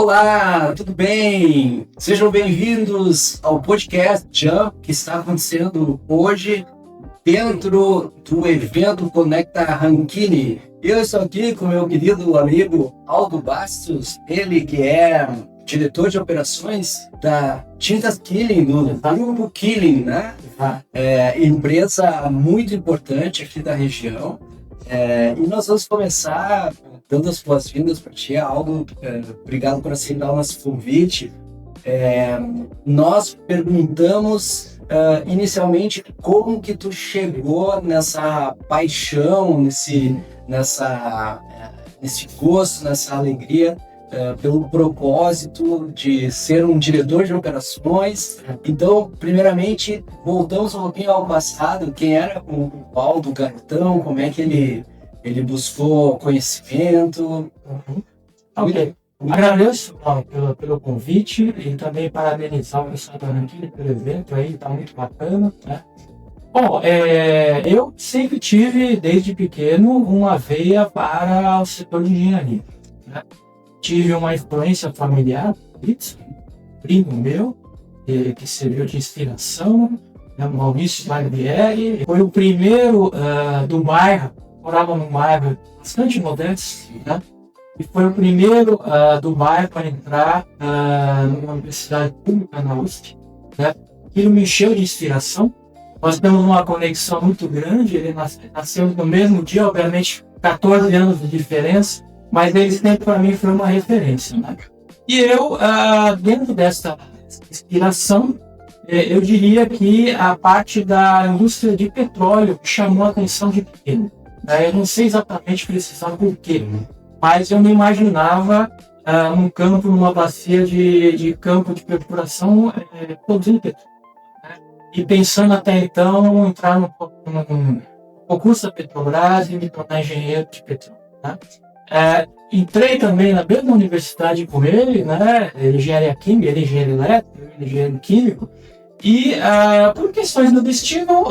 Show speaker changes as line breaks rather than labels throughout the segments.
Olá, tudo bem? Sejam bem-vindos ao podcast Jump, que está acontecendo hoje dentro do evento Conecta Rankine. Eu estou aqui com meu querido amigo Aldo Bastos, ele que é diretor de operações da Tintas Killing, do Grupo Killing, né? Empresa muito importante aqui da região. E nós vamos começar dando as boas-vindas para ti, Aldo. Obrigado por aceitar o nosso convite. Nós perguntamos inicialmente como que tu chegou nessa paixão, nesse gosto, nessa alegria pelo propósito de ser um diretor de operações. Então, primeiramente, voltamos um pouquinho ao passado. Quem era o Aldo Gartão? Como é que ele buscou conhecimento?
Ok. Agradeço pelo convite e também parabenizar o pessoal da Rankine pelo evento aí, tá muito bacana, né? Bom, eu sempre tive, desde pequeno, uma veia para o setor de engenharia, né? Tive uma influência familiar, primo meu, que serviu de inspiração, né? Maurício Barbieri, foi o primeiro do bairro, morava num bairro bastante modesto, né? E foi o primeiro do bairro para entrar numa universidade pública na USP, né? Ele me encheu de inspiração. Nós temos uma conexão muito grande. Ele nasceu no mesmo dia, obviamente 14 anos de diferença, mas ele sempre para mim foi uma referência, né? E eu, dentro dessa inspiração, eu diria que a parte da indústria de petróleo chamou a atenção de pequeno. Eu não sei exatamente precisar por quê, mas eu me imaginava num campo, numa bacia de campo de perfuração produzindo petróleo, né? E pensando até então entrar no concurso da Petrobras e me tornar engenheiro de petróleo, né? Entrei também na mesma universidade com ele, né? Engenharia química, ele engenheiro elétrico, ele engenheiro químico. E por questões do destino,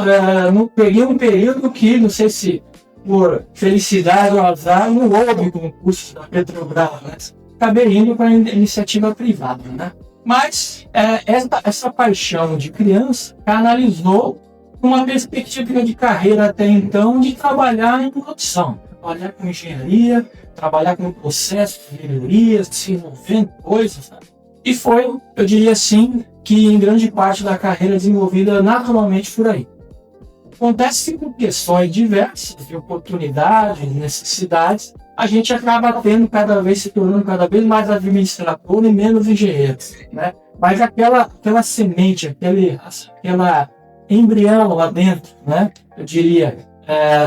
peguei um período que, não sei se por felicidade ou azar, não houve concurso da Petrobras, né? Acabei indo para a iniciativa privada, né? Mas essa paixão de criança canalizou uma perspectiva de carreira até então de trabalhar em produção, trabalhar com engenharia, trabalhar com processos de melhorias, desenvolvendo coisas, né? E foi, eu diria assim, que em grande parte da carreira desenvolvida naturalmente por aí. Acontece que por questões diversas de oportunidades, necessidades, a gente acaba se tornando cada vez mais administrador e menos engenheiro, né? Mas aquela semente, aquela embrião lá dentro, né? Eu diria,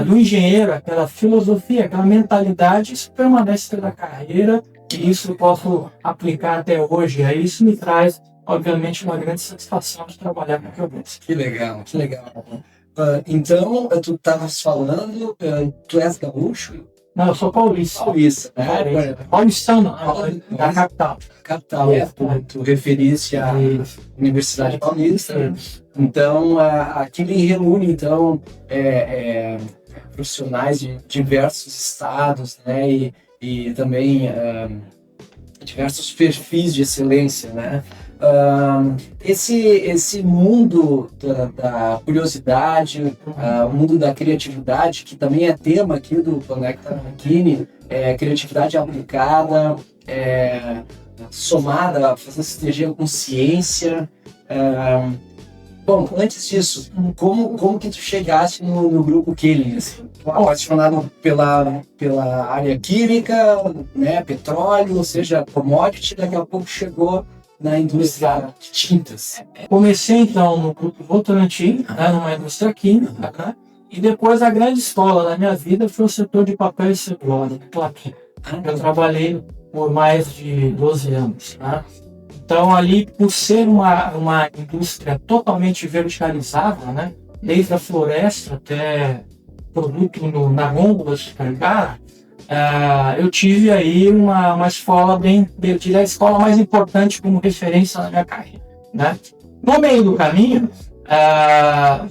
do engenheiro, aquela filosofia, aquela mentalidade, isso permanece pela carreira e isso eu posso aplicar até hoje. Aí isso me traz, obviamente, uma grande satisfação de trabalhar com o que eu gosto.
Que legal, que legal. Então, tu estavas falando, tu és gaúcho?
Não, eu sou paulista.
Paulista, né?
Paulistano, da capital.
Capital, tu referiste à Universidade Paulista. Então, aqui me reúne, então, profissionais de diversos estados, né? E também diversos perfis de excelência, né? Esse mundo da curiosidade, o mundo da criatividade, que também é tema aqui do Conecta Rankine, criatividade aplicada, somada, fazendo sinergia com ciência. Bom, antes disso, como que tu chegaste no grupo Killing? Assim? Apaixonado pela área química, né, petróleo, ou seja, commodity, daqui a pouco chegou na indústria de tintas.
Comecei então no grupo Votorantim, numa indústria química, né? E depois a grande escola da minha vida foi o setor de papel e celulose, plaquinha. Eu trabalhei por mais de 12 anos, né? Então ali, por ser uma indústria totalmente verticalizada, né? Desde a floresta até produto na gôndola supermercado, eu tive aí uma escola eu diria a escola mais importante como referência na minha carreira, né? No meio do caminho,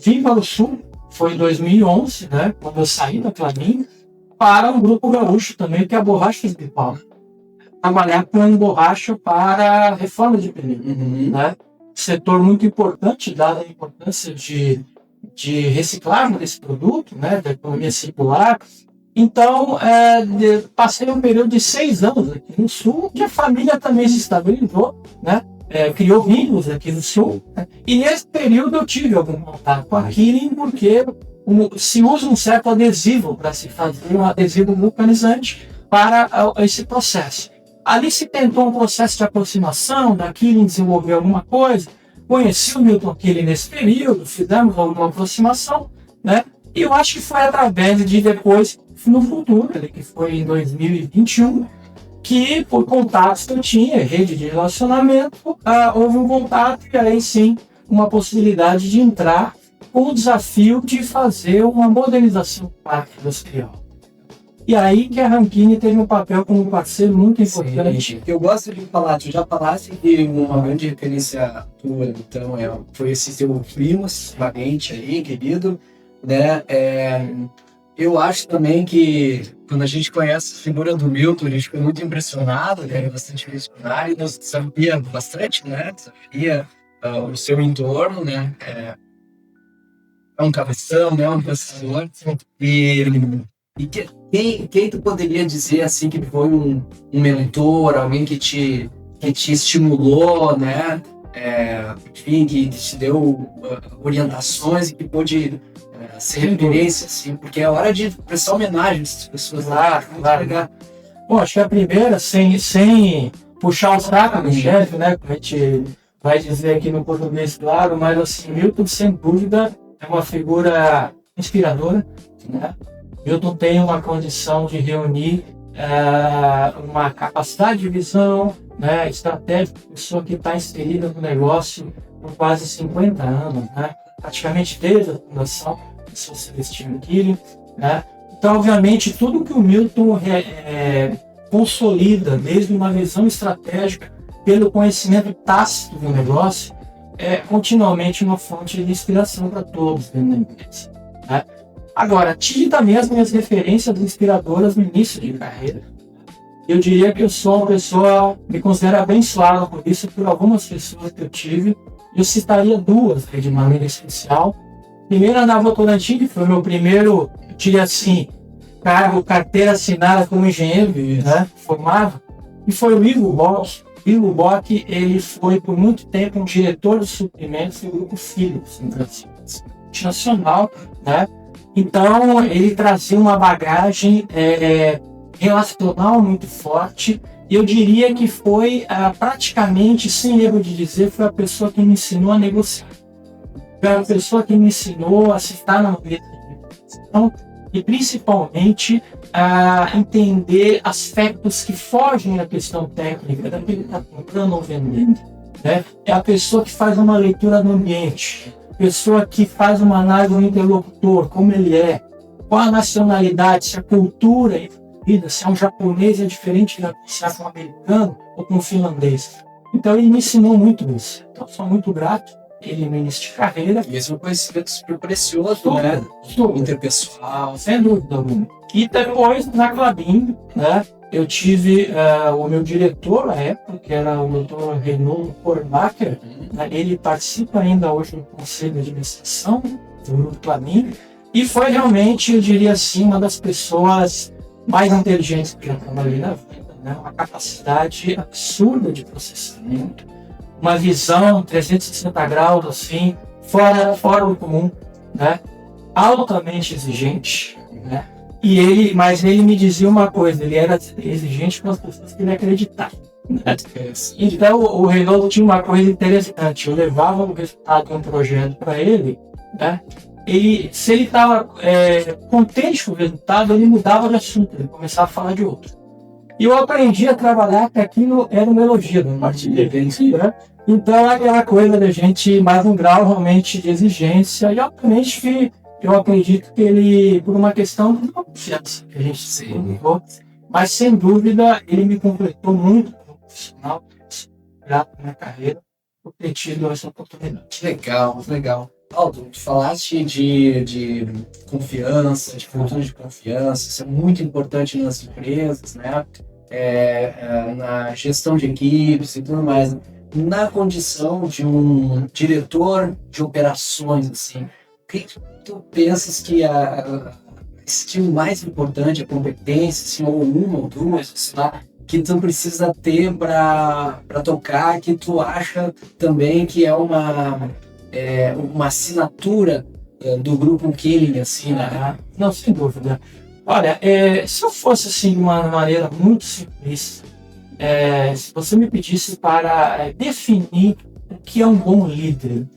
vim para o Sul, foi em 2011, né? Quando eu saí da Clabin, para um grupo gaúcho também, que é a Borrachas de Pau. trabalhar com borracha para reforma de pneu, né? Setor muito importante, dada a importância de reciclagem desse produto, né? Da economia circular. Então, passei um período de 6 anos aqui no Sul, que a família também se estabilizou, né? Criou vínculos aqui no Sul. Né? E nesse período eu tive algum contato com a Killing, porque se usa um certo adesivo para se fazer um adesivo vulcanizante para esse processo. Ali se tentou um processo de aproximação, da Killing desenvolver alguma coisa, conheci o Milton Killing nesse período, fizemos alguma aproximação, né? E eu acho que foi através de depois, no futuro, que foi em 2021, que por contatos que eu tinha, rede de relacionamento, houve um contato e aí sim uma possibilidade de entrar com o desafio de fazer uma modernização do parque industrial. E aí que a Rankine teve um papel como parceiro muito importante.
Sim, eu gosto de falar, tu já falaste que uma grande referência tua, então, foi esse teu primo, valente aí, querido, né? Eu acho também que quando a gente conhece a figura do Milton, a gente fica muito impressionado, ele é bastante visionário, nos desafia bastante, né? Desafia o seu entorno, né? É um cabeção, né? Um pensador. E quem tu poderia dizer assim que foi um mentor, alguém que te estimulou, né? Enfim, que te deu orientações e que pôde ser referência, assim, porque é hora de prestar homenagem a essas pessoas.
Claro. Bom, acho que a primeira, sem puxar o saco do chefe, né? Como a gente vai dizer aqui no português, claro, mas assim, Milton, sem dúvida, é uma figura inspiradora, né? Milton tem uma condição de reunir uma capacidade de visão, né, estratégica, pessoa que está inserida no negócio por quase 50 anos, né, praticamente desde a fundação do São Celestino Killing, né. Então, obviamente, tudo que o Milton consolida, desde uma visão estratégica, pelo conhecimento tácito do negócio, é continuamente uma fonte de inspiração para todos dentro da empresa, né. Agora, tive também as minhas referências inspiradoras no início de carreira. Eu diria que eu sou uma pessoa, me considero abençoada por isso, por algumas pessoas que eu tive. Eu citaria duas de maneira especial. Primeiro, a Votorantim, que foi o meu primeiro, eu diria assim, carteira assinada como engenheiro, né, formado. E foi o Ivo Bock. Ivo Bock, ele foi por muito tempo um diretor de suprimentos do Grupo Philips, multinacional, né? Então, ele trazia uma bagagem relacional muito forte, e eu diria que foi praticamente, sem erro de dizer, foi a pessoa que me ensinou a negociar. Foi a pessoa que me ensinou a citar na mesa de negociação e, principalmente, a entender aspectos que fogem da questão técnica, daquele que está comprando ou vendendo. Né? É a pessoa que faz uma leitura do ambiente, pessoa que faz uma análise do interlocutor, como ele é, qual a nacionalidade, se a cultura é vida, se é um japonês é diferente se é um americano ou com um finlandês. Então ele me ensinou muito isso. Então sou muito grato ele no início de carreira.
E esse é um conhecimento super precioso, né? Interpessoal.
Sem dúvida alguma. E depois, na Klabin, né, eu tive o meu diretor na época, que era o Dr. Reinaldo Kornbacher, né, ele participa ainda hoje do conselho de administração do Grupo Klabin, e foi realmente, eu diria assim, uma das pessoas mais inteligentes que eu trabalhei na vida, né, uma capacidade absurda de processamento, uma visão 360 graus, assim, fora do comum, né, altamente exigente, né. Mas ele me dizia uma coisa, ele era exigente com as pessoas que ele acreditava. Né? Então o Reinaldo tinha uma coisa interessante, eu levava o resultado de um projeto para ele, né? E se ele estava contente com o resultado, ele mudava de assunto, ele começava a falar de outro. E eu aprendi a trabalhar que aquilo era uma elogio da parte dele. Né? Então é aquela coisa da gente mais um grau realmente de exigência, e obviamente eu acredito que ele, por uma questão de confiança que a gente se comunicou, mas sem dúvida ele me completou muito como profissional, grato na minha carreira, por ter tido essa oportunidade.
Legal. Aldo, tu falaste de confiança, de cultura de confiança, isso é muito importante nas empresas, né? na gestão de equipes e tudo mais, na condição de um diretor de operações, assim, o que tu pensas que a skill mais importante, a competência, assim, ou uma ou duas, sei lá, que tu precisa ter para tocar, que tu acha também que é uma assinatura do grupo Killing, assim, né?
Não, sem dúvida. Olha, se eu fosse assim de uma maneira muito simplista, se você me pedisse para definir o que é um bom líder,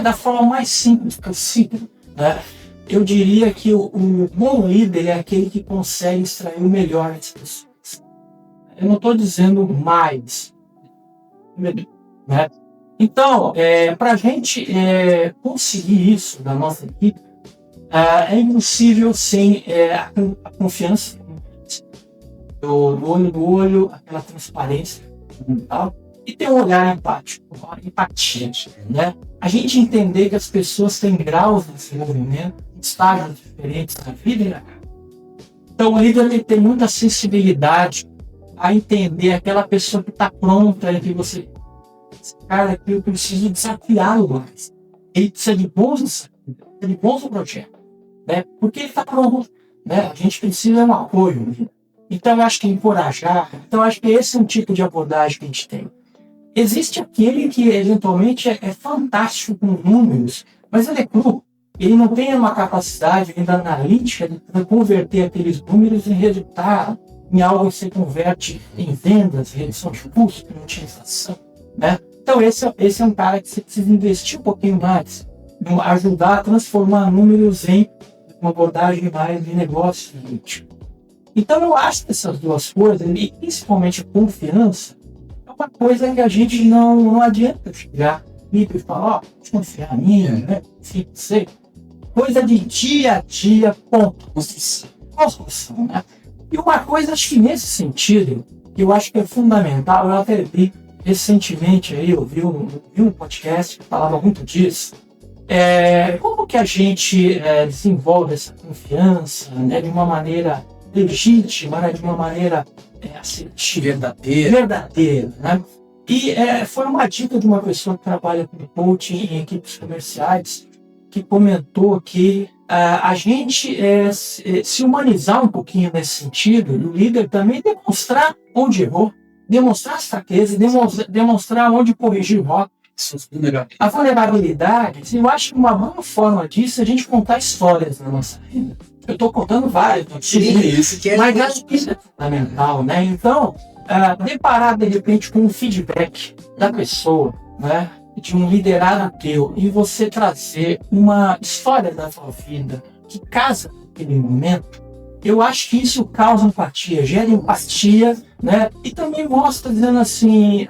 da forma mais simples possível, né? Eu diria que o bom líder é aquele que consegue extrair o melhor das pessoas. Eu não estou dizendo mais, né? Então, para a gente conseguir isso da nossa equipe, é impossível sem a confiança, do olho no olho, aquela transparência, tal, e ter um olhar empático, uma empatia, né? A gente entender que as pessoas têm graus de desenvolvimento, estágios diferentes na vida, né? Então o líder tem muita sensibilidade a entender aquela pessoa que está pronta, que você, esse cara aqui, eu preciso desafiá-lo mais. Ele precisa de bons desafios, de bons projetos, né? Porque ele está pronto, né? A gente precisa de um apoio, né? Então eu acho que encorajar, então eu acho que esse é um tipo de abordagem que a gente tem. Existe aquele que eventualmente é fantástico com números, mas ele é cru. Ele não tem uma capacidade ainda analítica de converter aqueles números em resultado, em algo que se converte em vendas, redução de custo, em utilização, né? Então esse é um cara que você precisa investir um pouquinho mais, ajudar a transformar números em uma abordagem mais de negócio. Então eu acho que essas duas coisas, e principalmente confiança, é uma coisa que a gente não adianta chegar e falar, confiar em mim, né? Sim, sei. Coisa de dia a dia, ponto. Construção, né? E uma coisa, acho que nesse sentido, que eu acho que é fundamental, eu até vi recentemente aí, eu vi um podcast que falava muito disso, como que a gente desenvolve essa confiança, né, de uma maneira legítima, né, de uma maneira assertiva, verdadeira, né? E foi uma dica de uma pessoa que trabalha com coaching em equipes comerciais, que comentou que a gente se humanizar um pouquinho nesse sentido, o líder também demonstrar onde errou, demonstrar as fraquezas, demonstrar onde corrigir o rota. A vulnerabilidade, eu acho que uma boa forma disso é a gente contar histórias na nossa vida. Eu estou contando várias,
isso que
mas acho que isso é fundamental, né? Então, deparar de repente com um feedback da pessoa, né? De um liderado teu, e você trazer uma história da sua vida que casa com aquele momento, eu acho que isso causa empatia, gera empatia, né? E também mostra dizendo assim,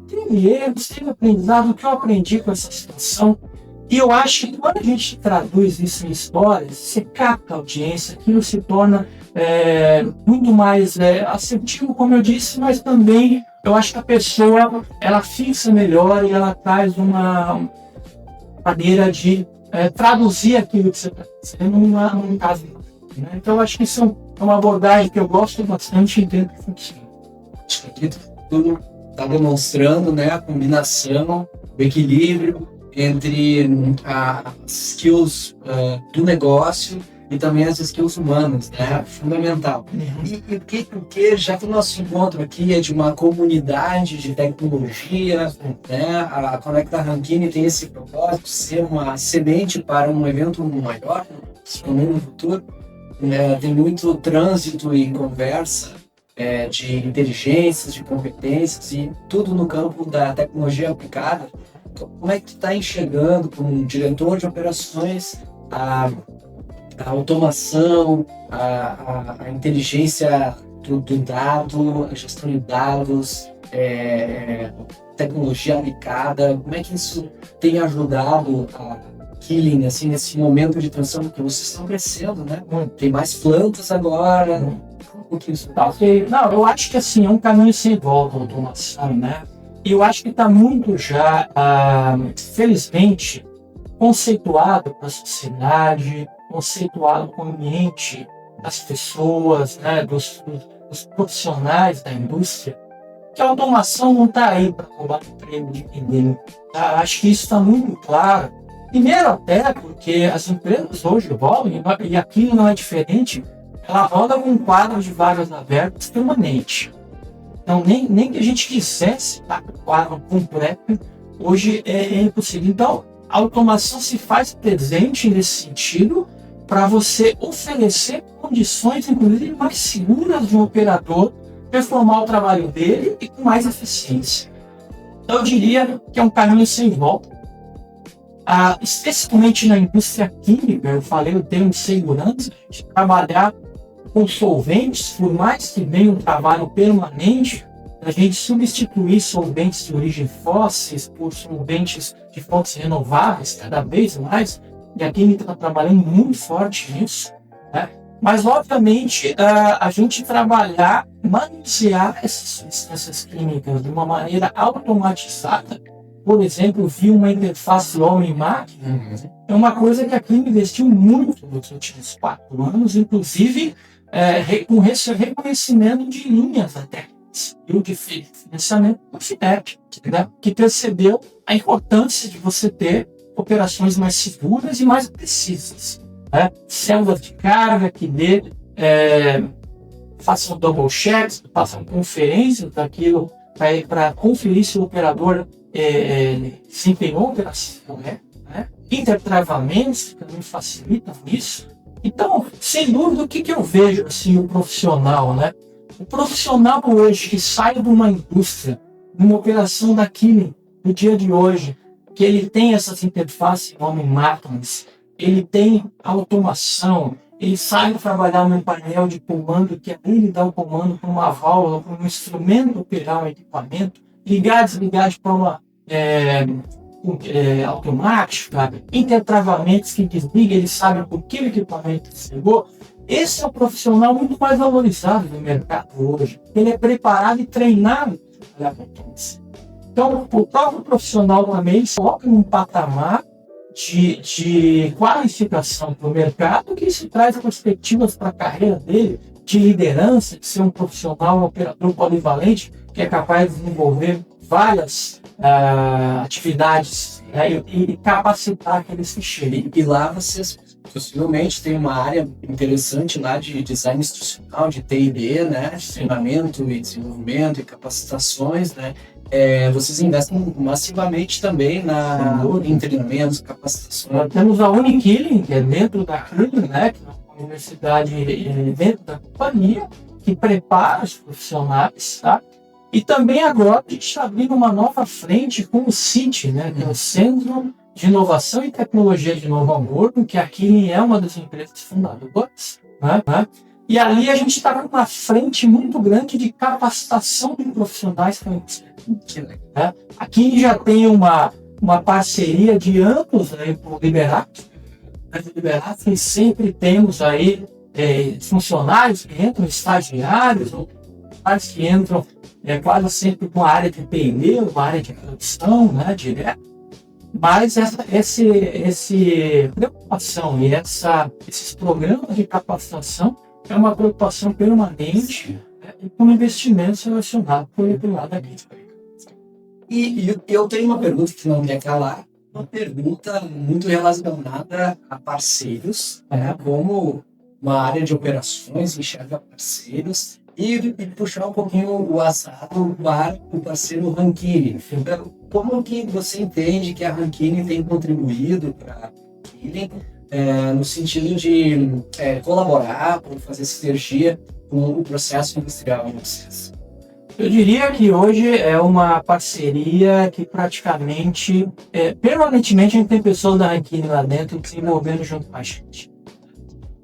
teve erros, teve aprendizado, o que eu aprendi com essa situação. E eu acho que quando a gente traduz isso em histórias, você capta a audiência, aquilo se torna muito mais assertivo, como eu disse, mas também eu acho que a pessoa, ela fixa melhor e ela traz uma maneira de traduzir aquilo que você está dizendo num caso. Né? Então eu acho que isso é uma abordagem que eu gosto bastante e entendo que funciona.
Acho que aqui tudo está demonstrando, né, a combinação, o equilíbrio entre as skills do negócio e também as skills humanas, né? Fundamental. E porque já que o nosso encontro aqui é de uma comunidade de tecnologia, né? A Conecta Rankine tem esse propósito de ser uma semente para um evento maior no futuro. Tem muito trânsito e conversa de inteligências, de competências e tudo no campo da tecnologia aplicada. Como é que tu está enxergando como um diretor de operações a automação, a inteligência do dado, a gestão de dados, tecnologia aplicada? Como é que isso tem ajudado a Killing, assim, nesse momento de transição, porque vocês estão crescendo, né? Tem mais plantas agora. O que isso tá?
Não, eu acho que assim, é um caminho sem volta a automação, né? E eu acho que está muito já, felizmente, conceituado para a sociedade, conceituado com o ambiente das pessoas, né, os profissionais da indústria que a automação não está aí para roubar emprego de ninguém. Tá? Acho que isso está muito claro. Primeiro até porque as empresas hoje rodam, e aqui não é diferente, ela roda com um quadro de vagas abertas permanente. Então, nem que a gente quisesse estar com o quadro completo, hoje é impossível. Então, a automação se faz presente nesse sentido para você oferecer condições, inclusive, mais seguras de um operador performar o trabalho dele e com mais eficiência. Então, eu diria que é um caminho sem volta. Especialmente na indústria química, eu falei o termo de segurança, de trabalhar com solventes, por mais que venha um trabalho permanente, a gente substituir solventes de origem fósseis por solventes de fontes renováveis cada vez mais, e a química está trabalhando muito forte nisso, né? Mas, obviamente, a gente trabalhar, manusear essas substâncias químicas de uma maneira automatizada, por exemplo, via uma interface homem-máquina, é uma coisa que a Clima investiu muito nos últimos 4 anos, inclusive com reconhecimento de linhas até e de financiamento do FINEP, né, que percebeu a importância de você ter operações mais seguras e mais precisas. Né? Células de carga que façam double checks, façam conferências daquilo para conferir se o operador desempenhou a operação correta, né? Intertravamentos que também facilitam isso. Então, sem dúvida, o que eu vejo assim, o profissional, né? O profissional hoje que sai de uma indústria, de uma operação da química, no dia de hoje, que ele tem essas interfaces homem-máquinas, ele tem automação, ele sabe trabalhar num painel de comando que ele dá o comando para uma válvula, para um instrumento operar um equipamento, ligar, desligar de forma automática, intertravamentos que desliga, ele sabe por que o equipamento desligou. Esse é o profissional muito mais valorizado no mercado hoje. Ele é preparado e treinado para trabalhar com isso. Então, o próprio profissional também se coloca num patamar de qualificação para o mercado que se traz perspectivas para a carreira dele, de liderança, de ser um profissional, um operador polivalente, que é capaz de desenvolver várias atividades, né, e capacitar que eles se cheguem.
E lá vocês possivelmente tem uma área interessante lá de design institucional, de T&D, né, treinamento e desenvolvimento e capacitações, né. Vocês investem massivamente também em treinamentos, capacitações.
Nós temos a Unikilling, que é dentro da Killing, né, que é uma universidade dentro da companhia, que prepara os profissionais, tá? E também agora a gente está abrindo uma nova frente com o CIT, né, que é o Centro de Inovação e Tecnologia de Novo Hamburgo, que aqui é uma das empresas fundadoras, né? E ali a gente está com uma frente muito grande de capacitação de profissionais para a indústria. Né? Aqui já tem uma parceria de anos aí com o Liberato. E sempre temos aí funcionários que entram, estagiários, ou que entram quase sempre com a área de P&D, uma área de produção, né, direto. Mas essa preocupação e esses programas de capacitação é uma preocupação permanente, né, e com investimentos relacionados pelo lado aqui.
E eu tenho uma pergunta que não quer calar, uma pergunta muito relacionada a parceiros, né, como uma área de operações enxerga parceiros, e puxar um pouquinho o assado para o parceiro Rankine. Como que você entende que a Rankine tem contribuído para a Killing, no sentido de colaborar, para fazer sinergia com o processo industrial em vocês?
Eu diria que hoje é uma parceria que praticamente, permanentemente, a gente tem pessoas da Rankine lá dentro desenvolvendo junto com a gente.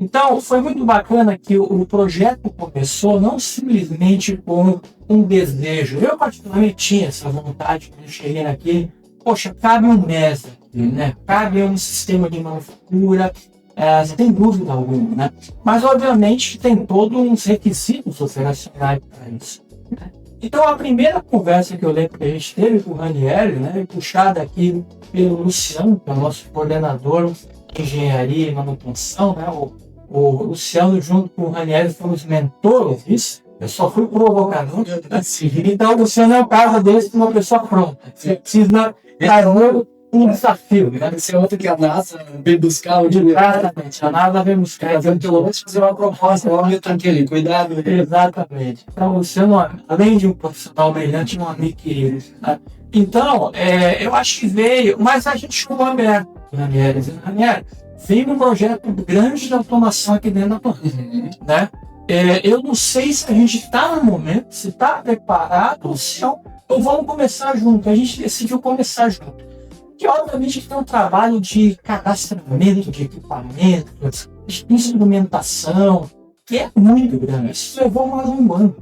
Então, foi muito bacana que o projeto começou não simplesmente com um desejo. Eu, particularmente, tinha essa vontade quando eu cheguei aqui. Poxa, cabe um MES aqui, né? Cabe um sistema de manufatura, sem dúvida alguma, né? Mas, obviamente, tem todos uns requisitos operacionais para isso. Né? Então, a primeira conversa que eu lembro que a gente teve com o Ranieri, né, puxada aqui pelo Luciano, que é o nosso coordenador de engenharia e manutenção, né? O Luciano, junto com o Ranieri, foram os mentores disso. Eu só fui provocador. Então você não é o caso desse de uma pessoa pronta. Você precisa trazer um desafio. Né?
Deve ser outro que a NASA vem buscar o dinheiro.
Exatamente. A NASA vem buscar.
Então, pelo menos fazer uma proposta, ó, Milton Kelly, cuidado.
Exatamente. Então você, não, além de um profissional brilhante, um amigo querido. Né? Então, eu acho que veio, mas a gente chegou aberto, Ranieri. Veio um projeto grande de automação aqui dentro da planta. Né? Eu não sei se a gente está no momento, se está preparado, ou vamos começar junto. A gente decidiu começar junto. Que obviamente tem um trabalho de cadastramento de equipamentos, de instrumentação, que é muito grande. Isso levou mais um ano.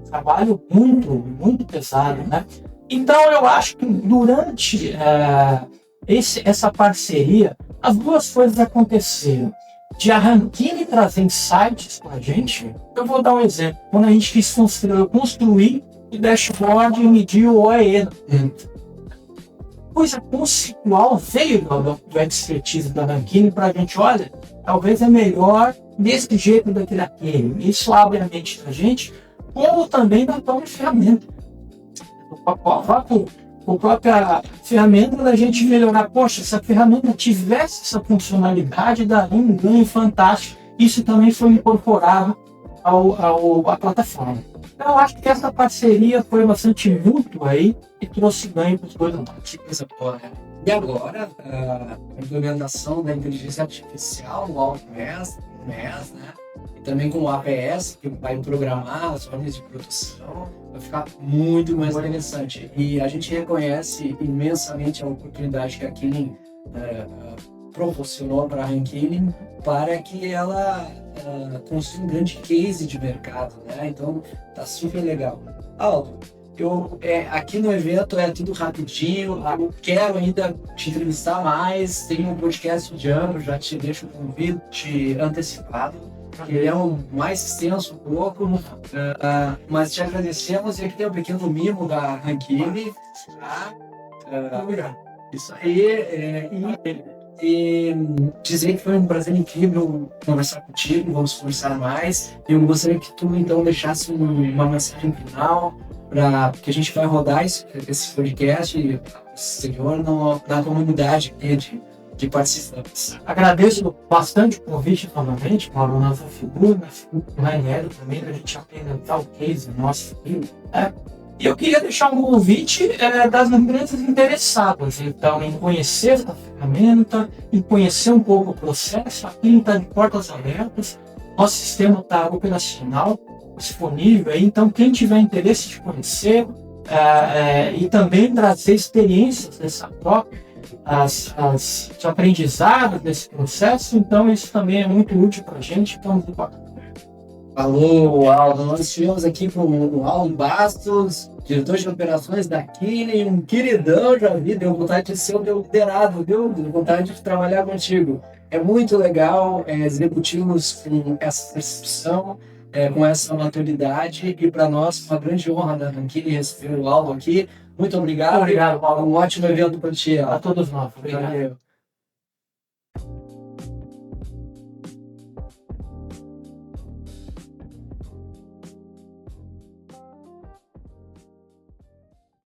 Trabalho muito pesado, né? Então eu acho que durante essa parceria, as duas coisas aconteceram. De a Rankine trazer insights para a gente, eu vou dar um exemplo. Quando a gente quis construir o dashboard e medir o OEE. Coisa conceitual veio do expertise da Rankine para a gente, olha, talvez é melhor desse jeito do que daquele. Isso abre a mente da gente, como também da própria ferramenta. Com a própria ferramenta da gente melhorar. Poxa, se a ferramenta tivesse essa funcionalidade, daria um ganho fantástico. Isso também foi incorporado à plataforma. Então, eu acho que essa parceria foi bastante mútua aí e trouxe ganho para os dois lados.
Que coisa boa, né? E agora, a implementação da inteligência artificial, o AutoMS, né? E também com o APS, que vai programar as formas de produção, vai ficar muito mais interessante. E a gente reconhece imensamente a oportunidade que a Killing proporcionou para a Rankine para que ela construa um grande case de mercado, né? Então, tá super legal. Aldo, aqui no evento é tudo rapidinho, eu quero ainda te entrevistar mais, tem um podcast de ano, já te deixo o convite antecipado, que ele é um mais extenso um pouco, mas te agradecemos, e aqui tem um pequeno mimo da Rankine, tá? Isso aí, e dizer que foi um prazer incrível conversar contigo, vamos conversar mais. Eu gostaria que tu então deixasse uma mensagem final, porque a gente vai rodar esse podcast exterior na comunidade de participantes.
Agradeço bastante o convite novamente, Paulo, nossa figura, do Ranieri também, da gente apresentar o case nosso filho. E eu queria deixar um convite das empresas interessadas, então, em conhecer essa ferramenta, em conhecer um pouco o processo. Aqui está de portas abertas, nosso sistema está operacional, disponível, então quem tiver interesse de conhecer e também trazer experiências dessa própria, de aprendizado desse processo, então isso também é muito útil para a gente, então
Falou, Aldo. Nós estivemos aqui com o Aldo Bastos, diretor de operações da Killing, um queridão, já vi, deu vontade de ser o meu liderado, viu? Deu vontade de trabalhar contigo. É muito legal executivos com essa percepção, com essa maturidade, e para nós uma grande honra da Killing receber o Aldo aqui. Muito obrigado.
Obrigado, Paulo.
Um ótimo evento para ti.
A todos nós. Obrigado.
Valeu.